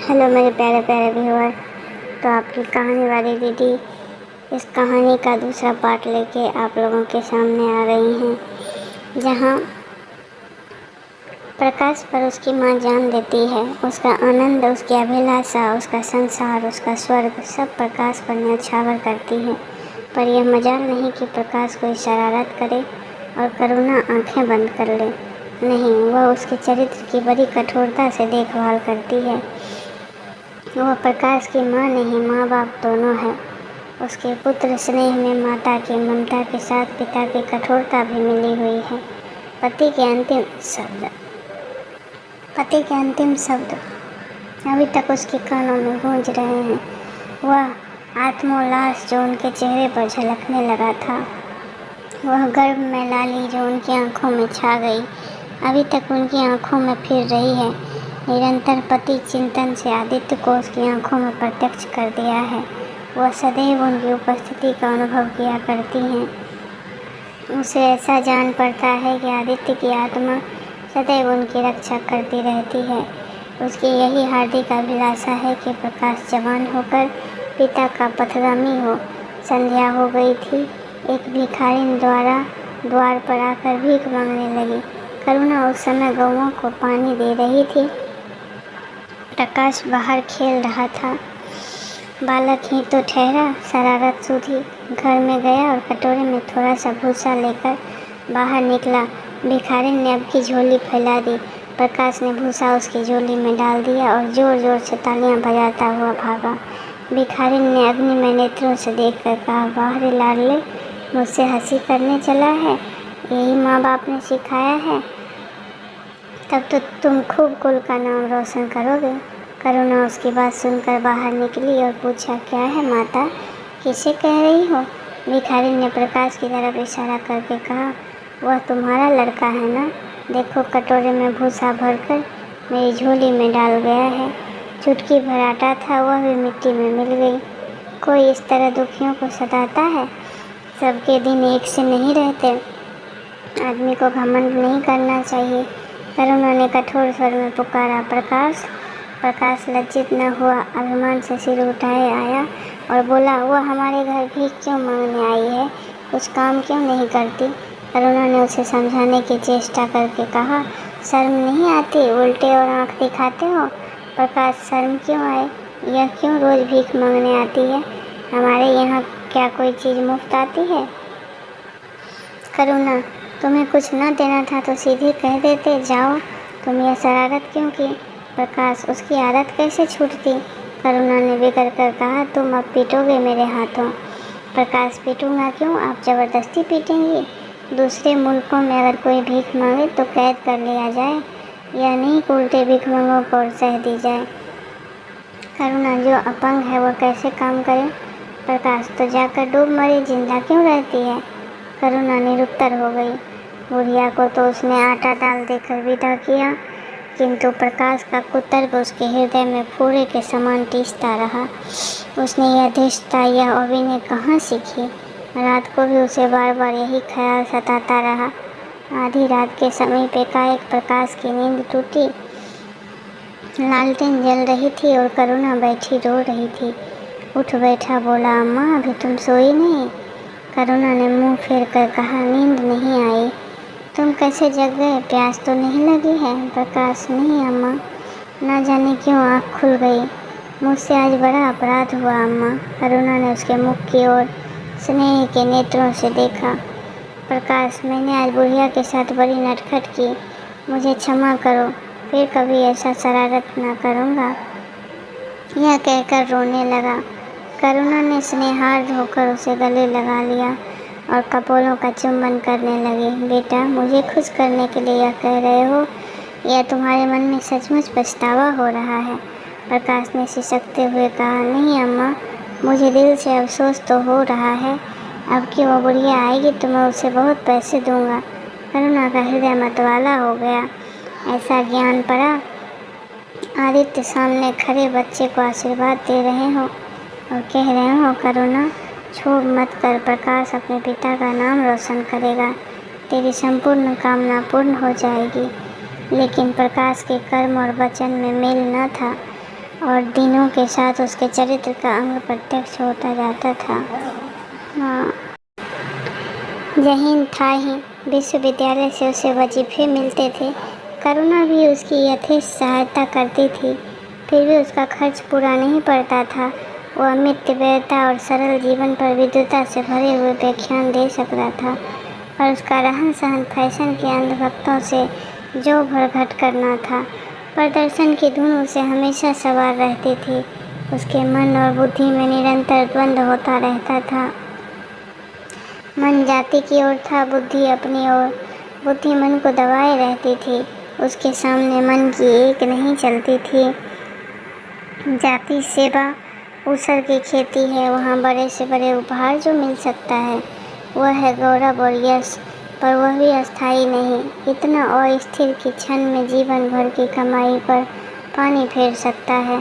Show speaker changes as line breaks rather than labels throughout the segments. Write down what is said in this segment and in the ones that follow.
Hello मेरे प्यारे प्यारे व्यूअर। तो आपकी कहानी वाली दीदी इस कहानी का दूसरा पार्ट लेके आप लोगों के सामने आ रही हैं, जहां प्रकाश पर उसकी माँ जान देती है। उसका आनंद, उसकी अभिलाषा, उसका संसार, उसका स्वर्ग सब प्रकाश पर न्यौछावर करती है। पर यह मजाल नहीं कि प्रकाश कोई शरारत करे और करुणा आंखें बंद कर ले। नहीं, वह उसके चरित्र की बड़ी कठोरता से देखभाल करती है। वह प्रकाश की माँ नहीं, माँ बाप दोनों है। उसके पुत्र स्नेह में माता की ममता के साथ पिता की कठोरता भी मिली हुई है। पति के अंतिम शब्द अभी तक उसके कानों में गूंज रहे हैं। वह आत्मोल्लास जो उनके चेहरे पर झलकने लगा था, वह गर्व में लाली जो उनकी आंखों में छा गई, अभी तक उनकी आंखों में फिर रही है। निरंतर पति चिंतन से आदित्य को उसकी आंखों में प्रत्यक्ष कर दिया है। वह सदैव उनकी उपस्थिति का अनुभव किया करती हैं। उसे ऐसा जान पड़ता है कि आदित्य की आत्मा सदैव उनकी रक्षा करती रहती है। उसकी यही हार्दिक अभिलाषा है कि प्रकाश जवान होकर पिता का पथगामी हो। संध्या हो गई थी। एक भिखारिन द्वार पर आकर भीख मांगने लगी। करुणा उस समय गौओं को पानी दे रही थी। प्रकाश बाहर खेल रहा था। बालक ही तो ठहरा, शरारत सूझी, घर में गया और कटोरे में थोड़ा सा भूसा लेकर बाहर निकला। भिखारिन ने अब की झोली फैला दी। प्रकाश ने भूसा उसकी झोली में डाल दिया और जोर जोर से तालियां बजाता हुआ भागा। भिखारिन ने अग्निमय नेत्रों से देखकर कहा, बाहरी लाडले, मुझसे हंसी करने चला है? यही माँ बाप ने सिखाया है? तब तो तुम खूब कुल का नाम रोशन करोगे। करुणा उसकी बात सुनकर बाहर निकली और पूछा, क्या है माता, किसे कह रही हो? भिखारिन ने प्रकाश की तरफ इशारा करके कहा, वह तुम्हारा लड़का है ना? देखो, कटोरे में भूसा भरकर मेरी झोली में डाल गया है। चुटकी भर आटा था, वह भी मिट्टी में मिल गई। कोई इस तरह दुखियों को सताता है? सबके दिन एक से नहीं रहते। आदमी को घमंड नहीं करना चाहिए। करुणा ने कठोर स्वर में पुकारा, प्रकाश। प्रकाश लज्जित न हुआ, अभिमान से सिर उठाए आया और बोला, वह हमारे घर भीख क्यों मांगने आई है? कुछ काम क्यों नहीं करती? करुणा ने उसे समझाने की चेष्टा करके कहा, शर्म नहीं आती? उल्टे और आंख दिखाते हो। प्रकाश, शर्म क्यों आए? यह क्यों रोज भीख मांगने आती है? हमारे यहाँ क्या कोई चीज़ मुफ्त आती है? करुणा, तुम्हें कुछ न देना था तो सीधे कह देते, जाओ। तुम यह शरारत क्यों की? प्रकाश, उसकी आदत कैसे छूटती? करुणा ने बिगड़ कर कहा, तुम अब पीटोगे मेरे हाथों। प्रकाश, पीटूंगा क्यों? आप ज़बरदस्ती पीटेंगी? दूसरे मुल्कों में अगर कोई भीख मांगे तो कैद कर लिया जाए, यह नहीं कि उल्टे भीख मांगों को और सह दी जाए। करुणा, जो अपंग है वह कैसे काम करे? प्रकाश, तो जाकर डूब मरे, जिंदा क्यों रहती है? करुणा निरुत्तर हो गई। बुढ़िया को तो उसने आटा डाल देकर विदा किया, किंतु प्रकाश का कुतर्क उसके हृदय में फूरे के समान टीसता रहा। उसने यह धृष्टता, यह अभिनय कहाँ सीखी? रात को भी उसे बार बार यही ख्याल सताता रहा। आधी रात के समीप एकाएक प्रकाश की नींद टूटी। लालटेन जल रही थी और करुणा बैठी रो रही थी। उठ बैठा, बोला, अम्मा, अभी तुम सोई नहीं? करुणा ने मुंह फेर कर कहा, नींद नहीं आई। तुम कैसे जग गए? प्यास तो नहीं लगी है? प्रकाश, नहीं अम्मा, ना जाने क्यों आँख खुल गई। मुझसे आज बड़ा अपराध हुआ अम्मा। करुणा ने उसके मुख की ओर स्नेह के नेत्रों से देखा। प्रकाश, मैंने आज बुढ़िया के साथ बड़ी नटखट की, मुझे क्षमा करो, फिर कभी ऐसा शरारत ना करूँगा। यह कहकर रोने लगा। करुणा ने स्नेहार्द होकर उसे गले लगा लिया और कपोलों का चुंबन करने लगी। बेटा, मुझे खुश करने के लिए यह कह रहे हो या तुम्हारे मन में सचमुच पछतावा हो रहा है? प्रकाश ने सिसकते हुए कहा, नहीं अम्मा, मुझे दिल से अफसोस तो हो रहा है। अब कि वो बुढ़िया आएगी तो मैं उसे बहुत पैसे दूंगा। करुणा का हृदय मतवाला हो गया। ऐसा ज्ञान पड़ा, आदित्य सामने खड़े बच्चे को आशीर्वाद दे रहे हो और कह रहे हो, करुणा, छोड़ मत कर, प्रकाश अपने पिता का नाम रोशन करेगा, तेरी संपूर्ण कामना पूर्ण हो जाएगी। लेकिन प्रकाश के कर्म और वचन में मेल न था। और दिनों के साथ उसके चरित्र का अंग प्रत्यक्ष होता जाता था। हाँ, जहीन था ही, विश्वविद्यालय से उसे वजीफे मिलते थे। करुणा भी उसकी यथेष्ट सहायता करती थी, फिर भी उसका खर्च पूरा नहीं पड़ता था। वह मितव्ययिता और सरल जीवन पर विद्वता से भरे हुए व्याख्यान दे सकता था, पर उसका रहन सहन फैशन के अंधभक्तों से जो भरघट करना था। प्रदर्शन की धुन उसे हमेशा सवार रहती थी। उसके मन और बुद्धि में निरंतर द्वंद्व होता रहता था। मन जाति की ओर था, बुद्धि अपनी ओर। बुद्धि मन को दबाए रहती थी। उसके सामने मन की एक नहीं चलती थी। जाति सेवा ऊसर की खेती है। वहाँ बड़े से बड़े उपहार जो मिल सकता है वह है गौरव और यश, पर वह भी अस्थायी नहीं, इतना अस्थिर कि क्षण में जीवन भर की कमाई पर पानी फेर सकता है।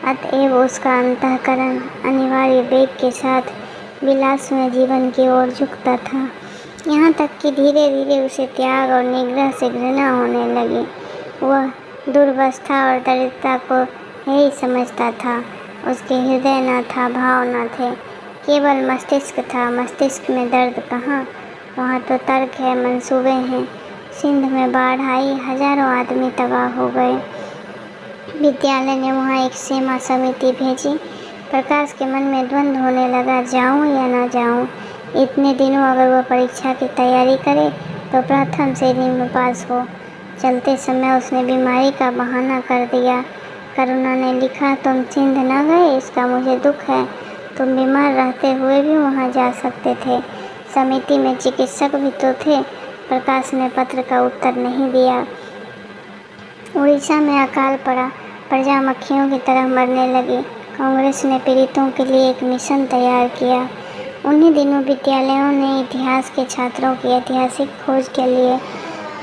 अतएव उसका अंतःकरण अनिवार्य वेग के साथ विलासमय जीवन की ओर झुकता था, यहाँ तक कि धीरे धीरे उसे त्याग और निग्रह से घृणा होने लगी। वह दुर्वस्था और दरिद्रता को यही समझता था। उसके हृदय न था, भाव न थे, केवल मस्तिष्क था। मस्तिष्क में दर्द कहाँ, वहाँ तो तर्क है, मंसूबे हैं। सिंध में बाढ़ आई, हजारों आदमी तबाह हो गए। विद्यालय ने वहाँ एक सेवा समिति भेजी। प्रकाश के मन में द्वंद्व होने लगा, जाऊँ या ना जाऊँ। इतने दिनों अगर वह परीक्षा की तैयारी करे तो प्रथम श्रेणी में पास हो। चलते समय उसने बीमारी का बहाना कर दिया। करुणा ने लिखा, तुम सिंध न गए, इसका मुझे दुख है। तुम बीमार रहते हुए भी वहाँ जा सकते थे। समिति में चिकित्सक भी तो थे। प्रकाश ने पत्र का उत्तर नहीं दिया। उड़ीसा में अकाल पड़ा, प्रजा मक्खियों की तरह मरने लगी। कांग्रेस ने पीड़ितों के लिए एक मिशन तैयार किया। उन्हीं दिनों विद्यालयों ने इतिहास के छात्रों की ऐतिहासिक खोज के लिए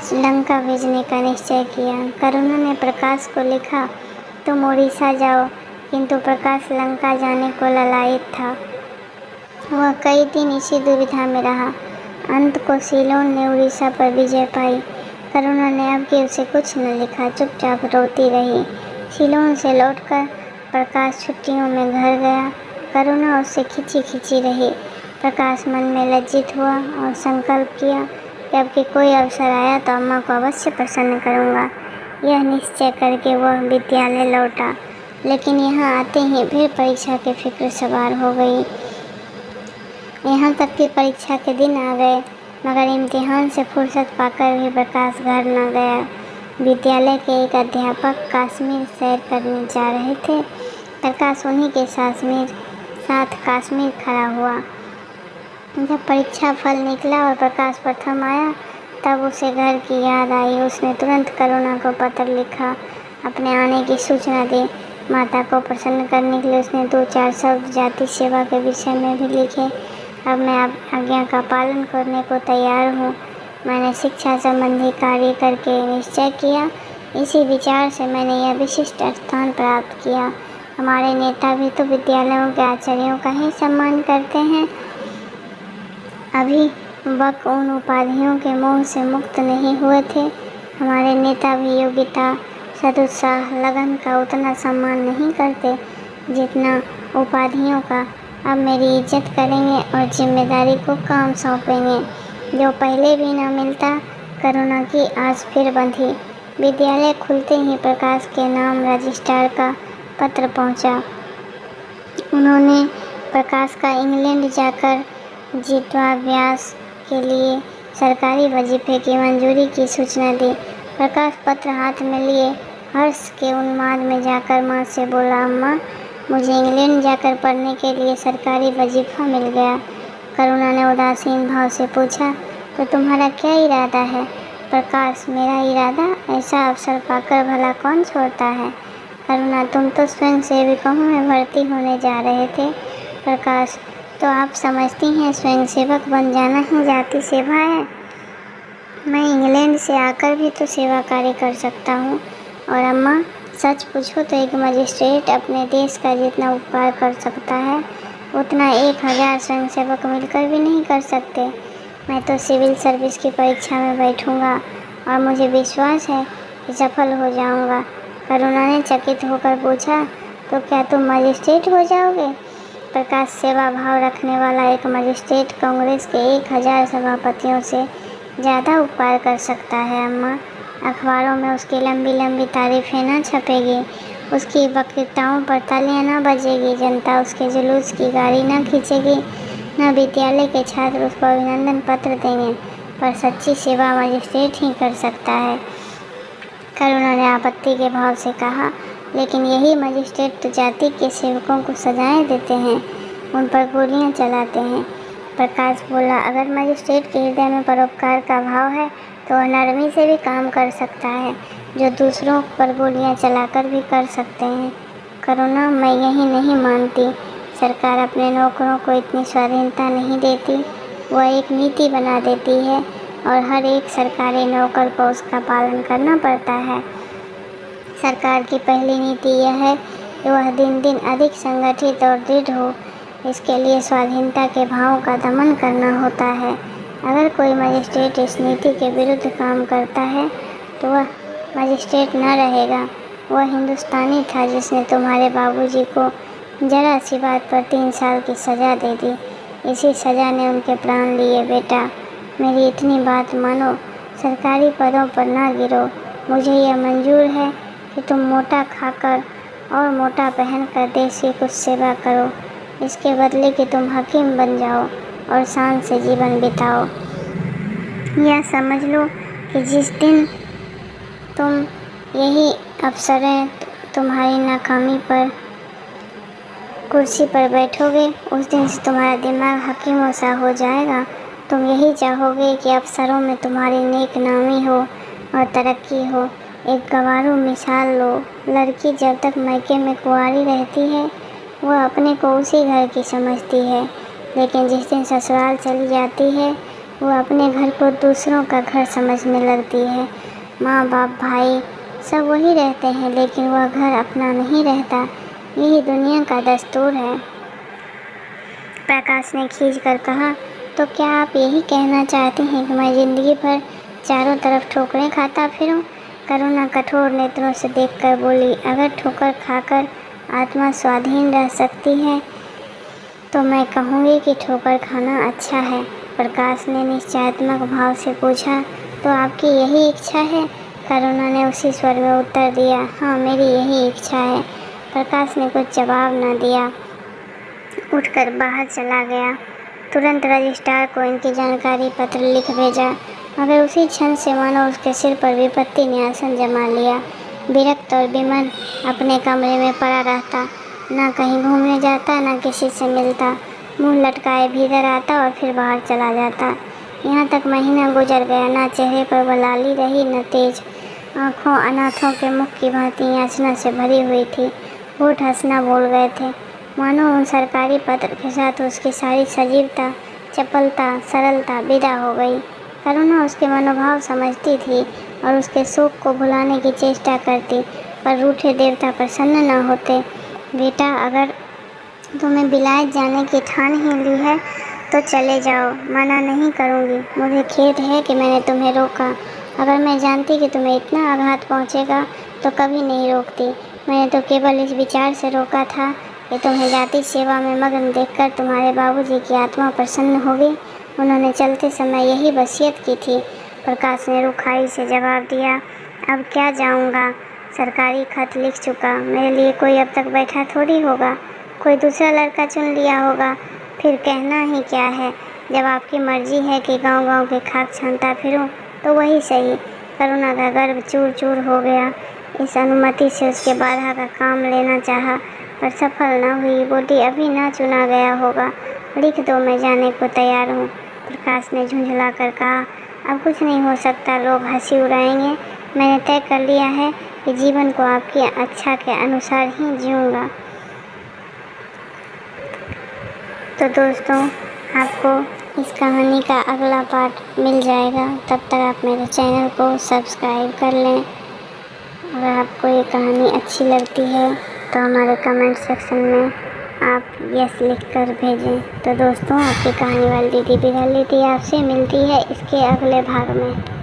श्रीलंका भेजने का निश्चय किया। करुणा ने प्रकाश को लिखा, तुम उड़ीसा जाओ, किंतु प्रकाश लंका जाने को ललायित था। वह कई दिन इसी दुविधा में रहा। अंत को सीलोन ने उड़ीसा पर विजय पाई। करुणा ने अब कि उसे कुछ न लिखा, चुपचाप रोती रही। सीलोन से लौटकर प्रकाश छुट्टियों में घर गया। करुणा उससे खिंची खिंची रही। प्रकाश मन में लज्जित हुआ और संकल्प किया कि अब कि कोई अवसर आया तो अम्मा को अवश्य प्रसन्न करूँगा। यह निश्चय करके वह विद्यालय लौटा, लेकिन यहाँ आते ही फिर परीक्षा की फिक्र सवार हो गई। यहाँ तक कि परीक्षा के दिन आ गए, मगर इम्तिहान से फुर्सत पाकर भी प्रकाश घर न गया। विद्यालय के एक अध्यापक कश्मीर सैर करने जा रहे थे। प्रकाश उन्हीं के साथ कश्मीर खड़ा हुआ। जब परीक्षा फल निकला और प्रकाश प्रथम आया, तब उसे घर की याद आई। उसने तुरंत करुणा को पत्र लिखा, अपने आने की सूचना दी। माता को प्रसन्न करने के लिए उसने 2-4 शब्द जाति सेवा के विषय में भी लिखे। अब मैं आज्ञा का पालन करने को तैयार हूँ। मैंने शिक्षा संबंधी कार्य करके निश्चय किया। इसी विचार से मैंने यह विशिष्ट स्थान प्राप्त किया। हमारे नेता भी तो विद्यालयों के आचार्यों का ही सम्मान करते हैं। अभी वक उन उपाधियों के मोह से मुक्त नहीं हुए थे। हमारे नेता भी योग्यता, सदुत्साह, लगन का उतना सम्मान नहीं करते जितना उपाधियों का। अब मेरी इज्जत करेंगे और जिम्मेदारी को काम सौंपेंगे, जो पहले भी न मिलता। करुणा की आस फिर बंधी। विद्यालय खुलते ही प्रकाश के नाम रजिस्ट्रार का पत्र पहुंचा। उन्होंने प्रकाश का इंग्लैंड जाकर जीवाभ्यास के लिए सरकारी वजीफे की मंजूरी की सूचना दी। प्रकाश पत्र हाथ में लिए हर्ष के उन्माद में जाकर माँ से बोला, अम्मा, मुझे इंग्लैंड जाकर पढ़ने के लिए सरकारी वजीफा मिल गया। करुणा ने उदासीन भाव से पूछा, तो तुम्हारा क्या इरादा है? प्रकाश, मेरा इरादा, ऐसा अवसर पाकर भला कौन छोड़ता है? करुणा, तुम तो स्वयं सेवकों में भर्ती होने जा रहे थे। प्रकाश, तो आप समझती हैं स्वयं सेवक बन जाना ही जाति सेवा है? मैं इंग्लैंड से आकर भी तो सेवा कार्य कर सकता हूँ। और अम्मा, सच पूछो तो एक मजिस्ट्रेट अपने देश का जितना उपकार कर सकता है उतना 1000 स्वयंसेवक मिलकर भी नहीं कर सकते। मैं तो सिविल सर्विस की परीक्षा में बैठूंगा और मुझे विश्वास है कि सफल हो जाऊंगा। करुणा ने चकित होकर पूछा, तो क्या तुम मजिस्ट्रेट हो जाओगे? प्रकाश सेवा भाव रखने वाला एक मजिस्ट्रेट कांग्रेस के 1000 सभापतियों से ज़्यादा उपकार कर सकता है अम्मा। अखबारों में उसकी लंबी लंबी तारीफ़ें न छपेगी, उसकी वक्तृताओं पर तालियां न बजेगी, जनता उसके जुलूस की गाड़ी न खींचेगी, न विद्यालय के छात्र उसको अभिनंदन पत्र देंगे, पर सच्ची सेवा मजिस्ट्रेट ही कर सकता है। करुणा ने आपत्ति के भाव से कहा, लेकिन यही मजिस्ट्रेट तो जाति के सेवकों को सजाएं देते हैं, उन पर गोलियां चलाते हैं। प्रकाश बोला, अगर मजिस्ट्रेट के हृदय में परोपकार का भाव है तो वह नरमी से भी काम कर सकता है, जो दूसरों पर गोलियां चलाकर भी कर सकते हैं। करुणा, मैं यही नहीं मानती। सरकार अपने नौकरों को इतनी स्वाधीनता नहीं देती, वह एक नीति बना देती है और हर एक सरकारी नौकर को उसका पालन करना पड़ता है। सरकार की पहली नीति यह है कि वह दिन दिन अधिक संगठित और दृढ़ हो। इसके लिए स्वाधीनता के भावों का दमन करना होता है। अगर कोई मजिस्ट्रेट इस नीति के विरुद्ध काम करता है तो वह मजिस्ट्रेट न रहेगा। वह हिंदुस्तानी था जिसने तुम्हारे बाबूजी को जरा सी बात पर 3 साल की सज़ा दे दी। इसी सज़ा ने उनके प्राण लिए। बेटा, मेरी इतनी बात मानो, सरकारी पदों पर ना गिरो। मुझे यह मंजूर है कि तुम मोटा खाकर और मोटा पहनकर देश की कुछ सेवा करो, इसके बदले कि तुम हकीम बन जाओ और शान से जीवन बिताओ। यह समझ लो कि जिस दिन तुम यही अफसरें तुम्हारी नाकामी पर कुर्सी पर बैठोगे, उस दिन से तुम्हारा दिमाग हकीमों सा हो जाएगा। तुम यही चाहोगे कि अफसरों में तुम्हारी नेक नामी हो और तरक्की हो। एक गंवारू मिसाल लो, लड़की जब तक मायके में कुंवारी रहती है वह अपने को उसी घर की समझती है, लेकिन जिस दिन ससुराल चली जाती है वह अपने घर को दूसरों का घर समझने लगती है। माँ बाप भाई सब वही रहते हैं, लेकिन वह घर अपना नहीं रहता। यही दुनिया का दस्तूर है। प्रकाश ने खींच कर कहा, तो क्या आप यही कहना चाहती हैं कि मैं ज़िंदगी भर चारों तरफ ठोकरें खाता फिरूं? करुणा कठोर नेत्रों से देखकर बोली, अगर ठोकर खाकर आत्मा स्वाधीन रह सकती है तो मैं कहूँगी कि ठोकर खाना अच्छा है। प्रकाश ने निश्चयात्मक भाव से पूछा, तो आपकी यही इच्छा है? करुणा ने उसी स्वर में उत्तर दिया, हाँ, मेरी यही इच्छा है। प्रकाश ने कुछ जवाब न दिया, उठकर बाहर चला गया। तुरंत रजिस्ट्रार को इनकी जानकारी पत्र लिख भेजा, मगर उसी क्षण से मानो उसके सिर पर विपत्ति ने आसन जमा लिया। विरक्त और विमन अपने कमरे में पड़ा रहता, ना कहीं घूमने जाता, ना किसी से मिलता। मुंह लटकाए भीतर आता और फिर बाहर चला जाता। यहाँ तक महीना गुजर गया, ना चेहरे पर वो लाली रही, न तेज। आँखों अनाथों के मुख की भांति याचना से भरी हुई थी। होठ हंसना भूल गए थे, मानो उन सरकारी पत्र के साथ उसकी सारी सजीवता, चपलता, सरलता विदा हो गई। करुणा उसके मनोभाव समझती थी और उसके शोक को भुलाने की चेष्टा करती, पर रूठे देवता प्रसन्न न होते। बेटा, अगर तुम्हें विलायत जाने की ठान ही ली है तो चले जाओ, मना नहीं करूँगी। मुझे खेद है कि मैंने तुम्हें रोका। अगर मैं जानती कि तुम्हें इतना आघात पहुँचेगा तो कभी नहीं रोकती। मैंने तो केवल इस विचार से रोका था कि तुम्हें जाति सेवा में मग्न देखकर तुम्हारे बाबूजी की आत्मा प्रसन्न होगी। उन्होंने चलते समय यही वसीयत की थी। प्रकाश ने रुखाई से जवाब दिया, अब क्या जाऊँगा, सरकारी खत लिख चुका। मेरे लिए कोई अब तक बैठा थोड़ी होगा, कोई दूसरा लड़का चुन लिया होगा। फिर कहना ही क्या है, जब आपकी मर्जी है कि गांव-गांव के खाक छानता फिरूं तो वही सही। करुणा का गर्व चूर चूर हो गया। इस अनुमति से उसके बाधा का काम लेना चाहा, पर सफल न हुई। बोली, अभी ना चुना गया होगा, लिख दो, मैं जाने को तैयार हूँ। प्रकाश ने झुंझला कर कहा, अब कुछ नहीं हो सकता, लोग हंसी उड़ाएंगे। मैंने तय कर लिया है कि जीवन को आपकी अच्छा के अनुसार ही जीऊँगा। तो दोस्तों, आपको इस कहानी का अगला पार्ट मिल जाएगा। तब तक आप मेरे चैनल को सब्सक्राइब कर लें। अगर आपको ये कहानी अच्छी लगती है तो हमारे कमेंट सेक्शन में आप यस लिख कर भेजें। तो दोस्तों, आपकी कहानी वाली दीदी बिरली थी आपसे मिलती है इसके अगले भाग में।